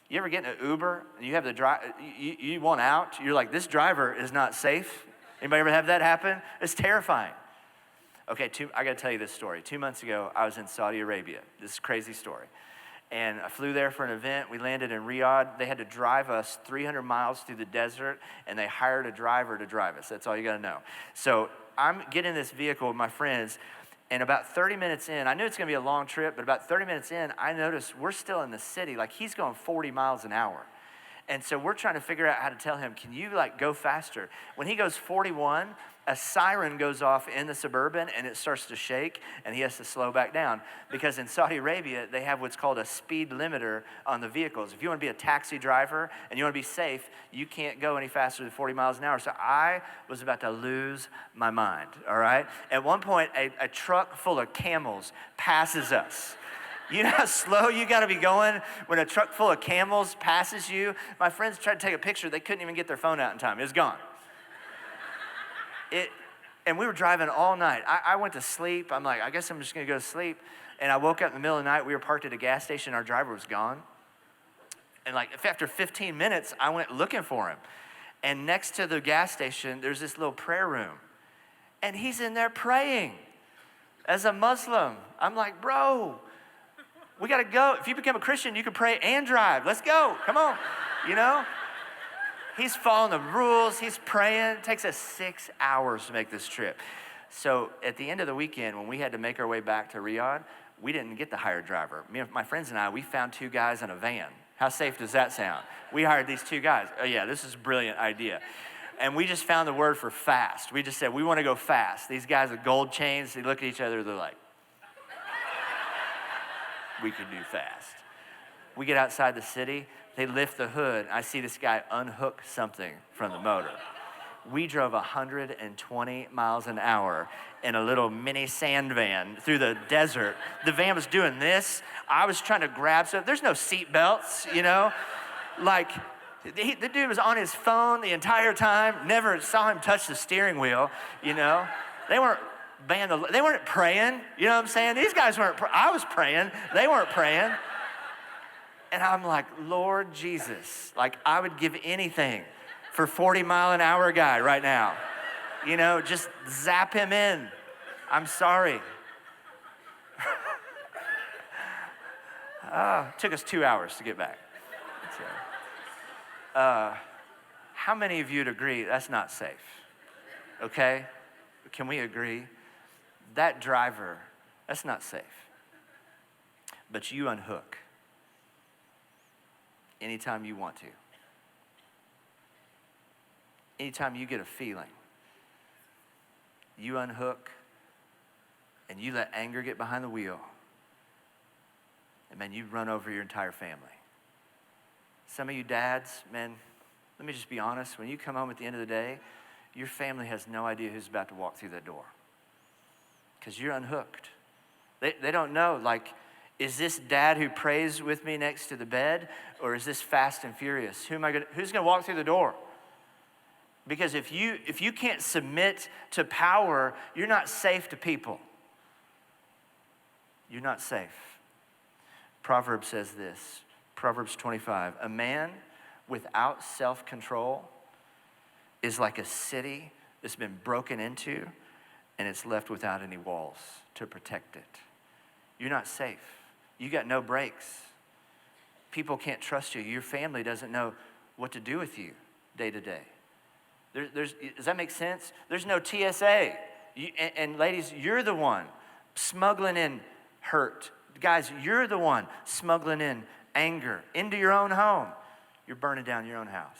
You ever get in an Uber and you have the you want out? You're like, this driver is not safe. Anybody ever have that happen? It's terrifying. Okay, I got to tell you this story. 2 months ago, I was in Saudi Arabia. This is a crazy story. And I flew there for an event. We landed in Riyadh. They had to drive us 300 miles through the desert, and they hired a driver to drive us. That's all you got to know. So I'm getting in this vehicle with my friends, and about 30 minutes in, I knew it's going to be a long trip, but about 30 minutes in, I noticed we're still in the city. Like, he's going 40 miles an hour. And so we're trying to figure out how to tell him, can you like go faster? When he goes 41, a siren goes off in the Suburban and it starts to shake and he has to slow back down. Because in Saudi Arabia, they have what's called a speed limiter on the vehicles. If you want to be a taxi driver and you want to be safe, you can't go any faster than 40 miles an hour. So I was about to lose my mind, all right? At one point, a truck full of camels passes us. You know how slow you got to be going when a truck full of camels passes you? My friends tried to take a picture. They couldn't even get their phone out in time. It was gone. And we were driving all night. I went to sleep. I'm like, I guess I'm just going to go to sleep. And I woke up in the middle of the night. We were parked at a gas station. Our driver was gone. And like after 15 minutes, I went looking for him. And next to the gas station, there's this little prayer room. And he's in there praying as a Muslim. I'm like, bro, we got to go. If you become a Christian, you can pray and drive. Let's go. Come on. You know? He's following the rules. He's praying. It takes us 6 hours to make this trip. So at the end of the weekend, when we had to make our way back to Riyadh, we didn't get the hired driver. Me and my friends and I, we found 2 guys in a van. How safe does that sound? We hired these 2 guys. Oh, yeah, this is a brilliant idea. And we just found the word for fast. We just said, we want to go fast. These guys with gold chains, they look at each other, they're like, we can do fast. We get outside the city, they lift the hood. I see this guy unhook something from the motor. We drove 120 miles an hour in a little mini sand van through the desert. The van was doing this. I was trying to grab stuff. There's no seat belts, you know? Like, the dude was on his phone the entire time. Never saw him touch the steering wheel, you know? They weren't praying, you know what I'm saying? These guys weren't, I was praying, they weren't praying. And I'm like, Lord Jesus, like I would give anything for 40-mile-an-hour guy right now. You know, just zap him in. I'm sorry. Took us 2 hours to get back. So, how many of you'd agree that's not safe? Okay? Can we agree? That driver, that's not safe. But you unhook anytime you want to. Anytime you get a feeling, you unhook and you let anger get behind the wheel. And man, you run over your entire family. Some of you dads, man, let me just be honest. When you come home at the end of the day, your family has no idea who's about to walk through that door. Because you're unhooked. They don't know, like, is this dad who prays with me next to the bed, or is this Fast and Furious? Who's gonna walk through the door? Because if you can't submit to power, you're not safe to people. You're not safe. Proverbs says this, Proverbs 25, a man without self-control is like a city that's been broken into and it's left without any walls to protect it. You're not safe. You got no brakes. People can't trust you. Your family doesn't know what to do with you day to day. Does that make sense? There's no TSA. And ladies, you're the one smuggling in hurt. Guys, you're the one smuggling in anger into your own home. You're burning down your own house.